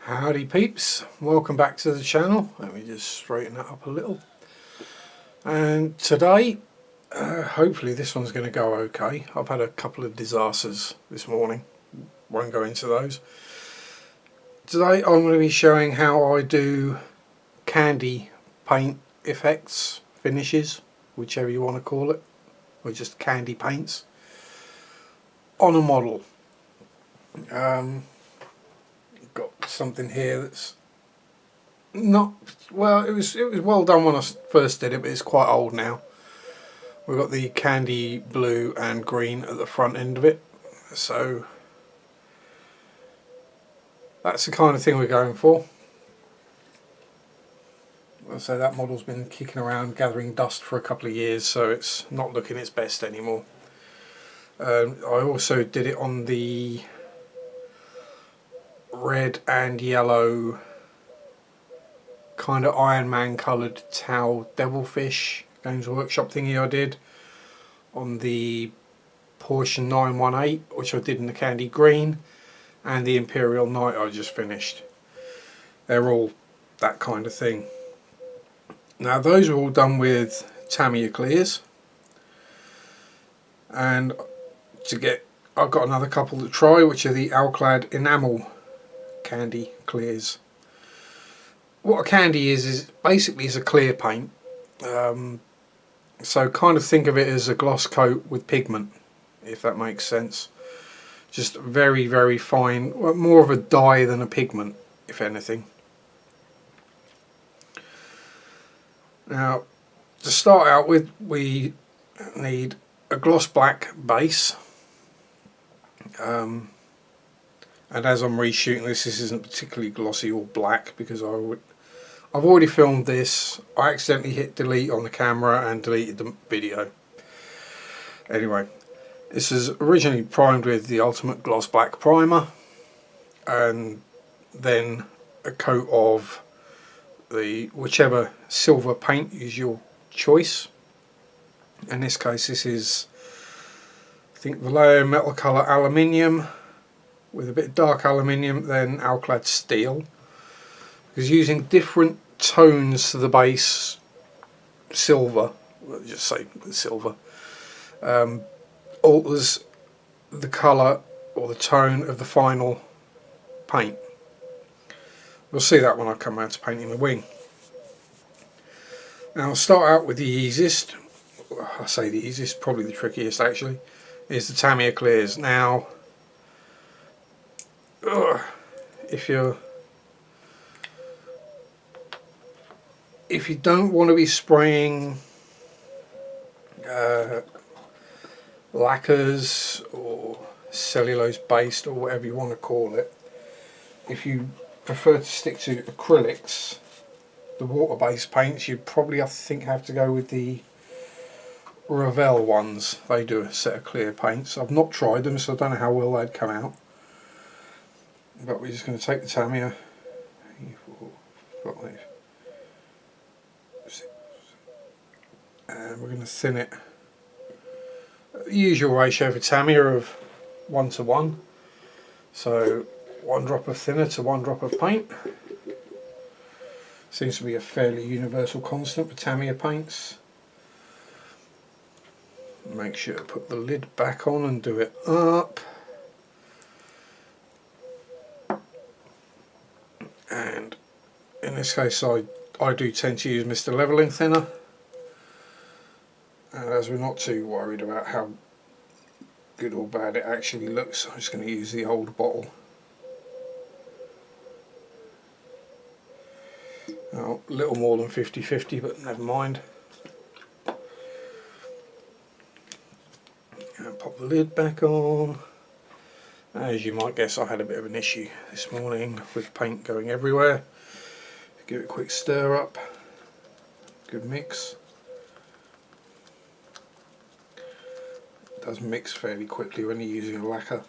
Howdy peeps, welcome back to the channel. Let me just straighten that up a little. And today, hopefully this one's going to go okay. I've had a couple of disasters this morning, won't go into those. Today I'm going to be showing how I do candy paint effects, finishes, whichever you want to call it, or just candy paints, on a model. Got something here that's not well. It was well done when I first did it, but it's quite old now. We've got the candy blue and green at the front end of it, so that's the kind of thing we're going for. So that model's been kicking around gathering dust for a couple of years, so it's not looking its best anymore. I also did it on the red and yellow kind of Iron Man coloured towel devilfish Games Workshop thingy I did on the Porsche 918, which I did in the candy green, and the Imperial Knight I just finished. They're all that kind of thing. Now those are all done with Tamiya clears, and I've got another couple to try, which are the Alclad enamel candy clears. What a candy is basically a clear paint, so kind of think of it as a gloss coat with pigment, if that makes sense. Just very, very fine, well, more of a dye than a pigment, if anything. Now to start out with, we need a gloss black base, and as I'm reshooting this isn't particularly glossy or black because I've already filmed this. I accidentally hit delete on the camera and deleted the video. Anyway, this is originally primed with the Ultimate Gloss Black Primer, and then a coat of the whichever silver paint is your choice. In this case this is, I think, Vallejo Metal Colour Aluminium with a bit of dark aluminium, then Alclad Steel, because using different tones to the base silver, let's just say silver, alters the colour or the tone of the final paint. We'll see that when I come around to painting the wing. Now I'll start out with the easiest, I say the easiest, probably the trickiest actually, is the Tamiya clears. Now if you don't want to be spraying lacquers or cellulose based or whatever you want to call it, if you prefer to stick to acrylics, the water based paints, you probably, I think, have to go with the Revell ones. They do a set of clear paints. I've not tried them, so I don't know how well they'd come out, but we're just going to take the Tamiya, and we're going to thin it at the usual ratio for Tamiya of 1 to 1, so 1 drop of thinner to 1 drop of paint. Seems to be a fairly universal constant for Tamiya paints. Make sure to put the lid back on and do it up. And in this case I do tend to use Mr. Leveling Thinner, and as we're not too worried about how good or bad it actually looks, I'm just going to use the old bottle. Oh, a little more than 50-50, but never mind. And pop the lid back on. As you might guess, I had a bit of an issue this morning with paint going everywhere. Give it a quick stir up, good mix. It does mix fairly quickly when you're using a lacquer.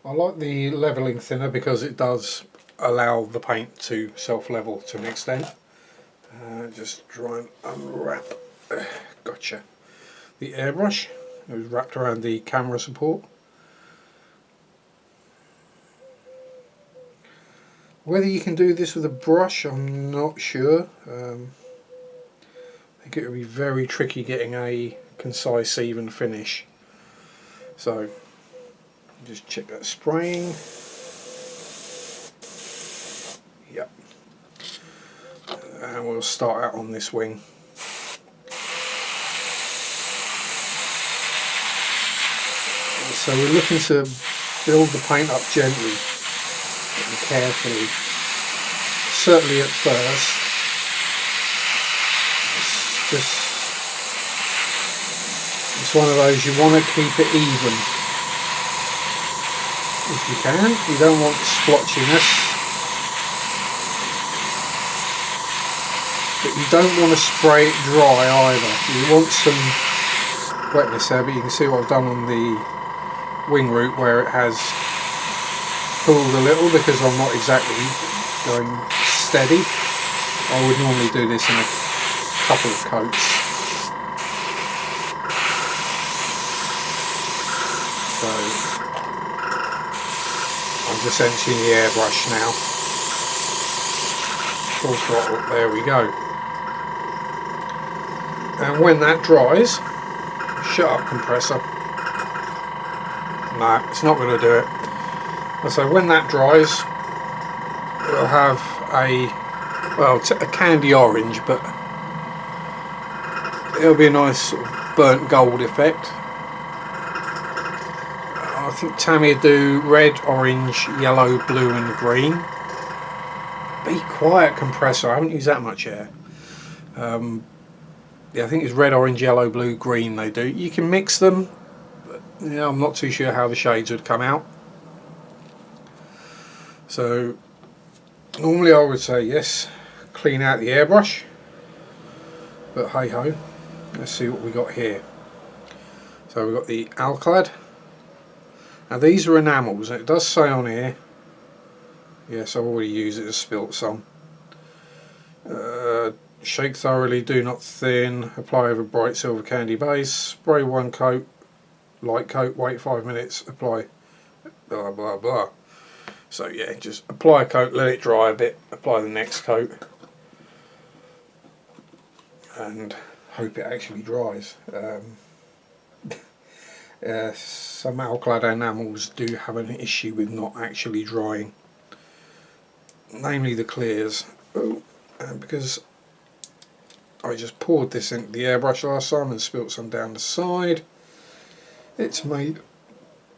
I like the levelling thinner because it does allow the paint to self-level to an extent. Just try and unwrap, gotcha, the airbrush. It was wrapped around the camera support. Whether you can do this with a brush, I'm not sure. I think it would be very tricky getting a concise, even finish. So, just check that spraying. Yep. And we'll start out on this wing. So we're looking to build the paint up gently and carefully. Certainly at first, it's one of those, you want to keep it even if you can. You don't want splotchiness, but you don't want to spray it dry either. You want some wetness there, but you can see what I've done on the wing root where it has pulled a little because I'm not exactly going steady. I would normally do this in a couple of coats. So I'm just emptying the airbrush now. Full throttle, there we go. And when that dries, shut up compressor. No, it's not going to do it. So when that dries, it'll have a candy orange, but it'll be a nice sort of burnt gold effect. I think Tammy would do red, orange, yellow, blue and green. Be quiet compressor, I haven't used that much air. Yeah, I think it's red, orange, yellow, blue, green they do. You can mix them. Yeah, I'm not too sure how the shades would come out. So normally I would say yes, clean out the airbrush, but hey ho, let's see what we got here. So we've got the Alclad. Now these are enamels, and it does say on here, yes, I've already used it, spilt some. Shake thoroughly, do not thin, apply over bright silver candy base, spray one coat, light coat, wait 5 minutes, apply, blah blah blah. So yeah, just apply a coat, let it dry a bit, apply the next coat, and hope it actually dries. Some Alclad enamels do have an issue with not actually drying, namely the clears. Because I just poured this into the airbrush last time and spilt some down the side, it's made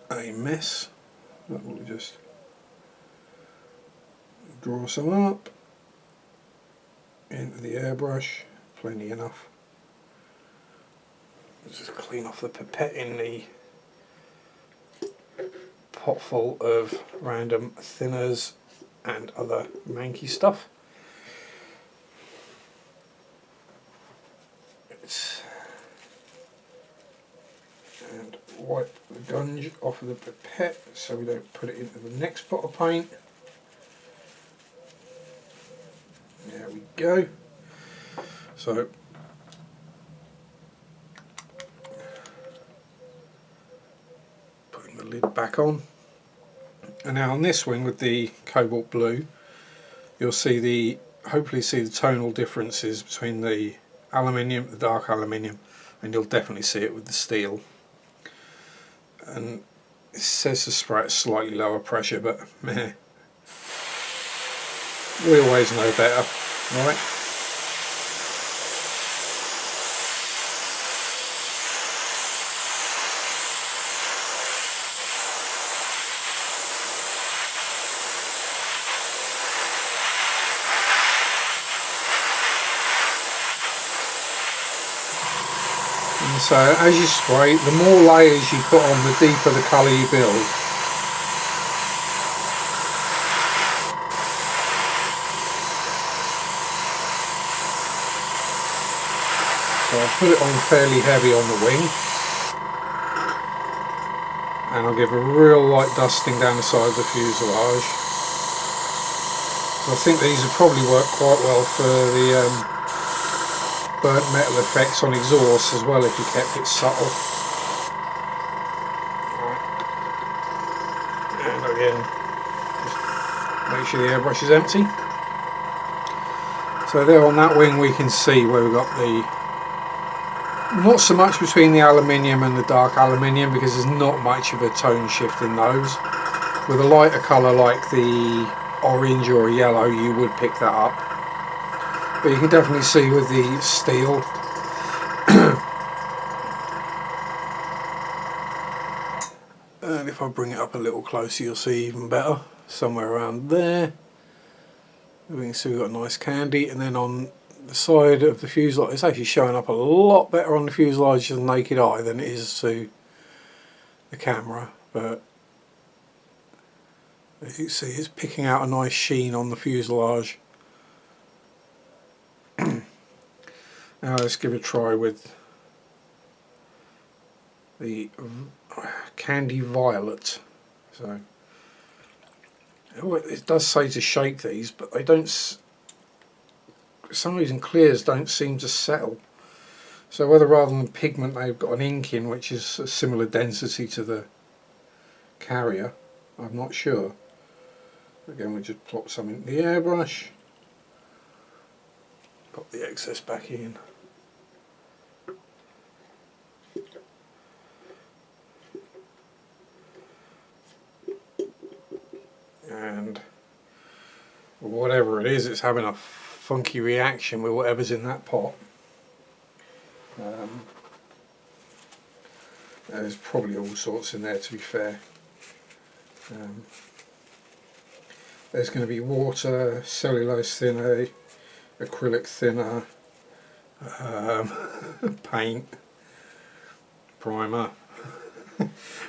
a mess. That will just draw some up into the airbrush, plenty enough. Let's just clean off the pipette in the pot full of random thinners and other manky stuff. And wipe the gunge off of the pipette so we don't put it into the next pot of paint. There we go. So putting the lid back on. And now on this wing with the cobalt blue, you'll see hopefully see the tonal differences between the aluminium, the dark aluminium, and you'll definitely see it with the steel. And it says to spray at slightly lower pressure, but meh, we always know better, right? And so as you spray, the more layers you put on, the deeper the colour you build. So I'll put it on fairly heavy on the wing, and I'll give a real light dusting down the side of the fuselage. So I think these would probably work quite well for the burnt metal effects on exhaust as well, if you kept it subtle. Right. And again, just Make sure the airbrush is empty. So there on that wing we can see where we've got the, not so much between the aluminium and the dark aluminium because there's not much of a tone shift in those. With a lighter colour like the orange or yellow you would pick that up. But you can definitely see with the steel and if I bring it up a little closer you'll see even better. Somewhere around there. We can see we've got a nice candy, and then on the side of the fuselage it's actually showing up a lot better on the fuselage to the naked eye than it is to the camera, but as you can see it's picking out a nice sheen on the fuselage. Now let's give it a try with the candy violet. So it does say to shake these, but they don't, for some reason clears don't seem to settle. So whether rather than pigment they've got an ink in which is a similar density to the carrier, I'm not sure. Again we just plop some into the airbrush, pop the excess back in. And whatever it is, it's having a funky reaction with whatever's in that pot. There's probably all sorts in there, to be fair. There's going to be water, cellulose thinner, acrylic thinner, paint, primer.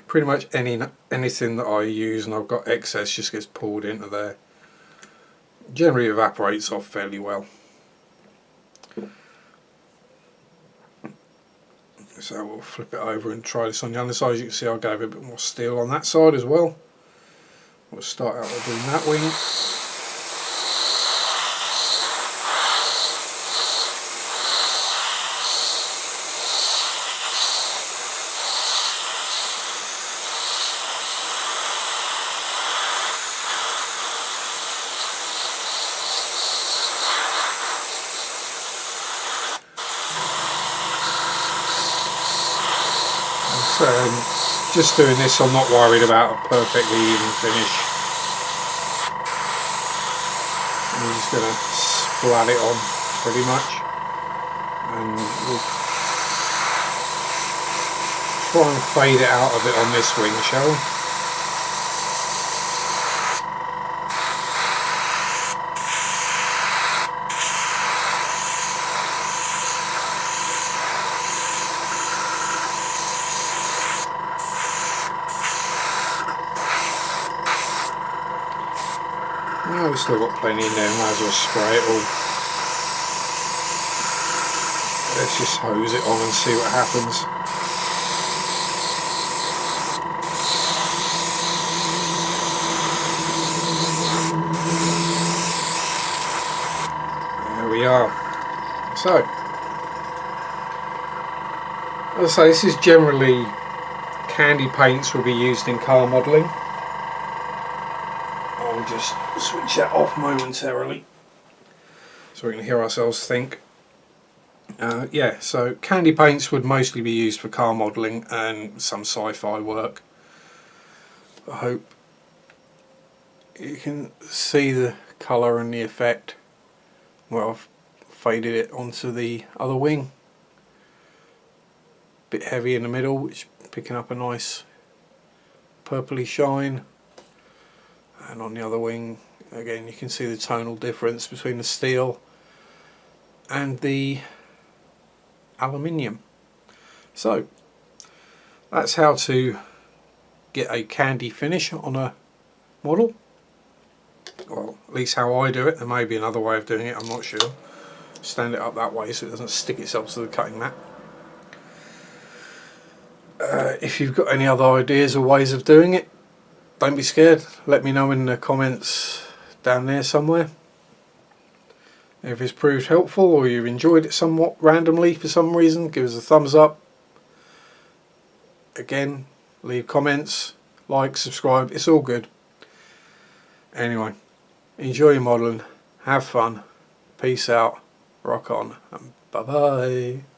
Pretty much anything that I use and I've got excess just gets poured into there. Generally evaporates off fairly well. So we'll flip it over and try this on the other side. As you can see I gave a bit more steel on that side as well. We'll start out by doing that wing. Just doing this, I'm not worried about a perfectly even finish. I'm just going to splat it on pretty much, and we'll try and fade it out a bit on this wing, shall we? No, we've still got plenty in there, might as well spray it all. Let's just hose it on and see what happens. There we are. So, as I say, this is generally candy paints will be used in car modelling. I'll just switch that off momentarily so we can hear ourselves think. Yeah, so candy paints would mostly be used for car modelling and some sci-fi work. I hope you can see the colour and the effect where I've faded it onto the other wing. Bit heavy in the middle, which is picking up a nice purpley shine. And on the other wing, again, you can see the tonal difference between the steel and the aluminium. So that's how to get a candy finish on a model. Well, at least how I do it. There may be another way of doing it, I'm not sure. Stand it up that way so it doesn't stick itself to the cutting mat. If you've got any other ideas or ways of doing it, don't be scared, let me know in the comments down there somewhere. If it's proved helpful or you've enjoyed it somewhat randomly for some reason, give us a thumbs up. Again, leave comments, like, subscribe, it's all good. Anyway, enjoy your modelling, have fun, peace out, rock on, and bye bye.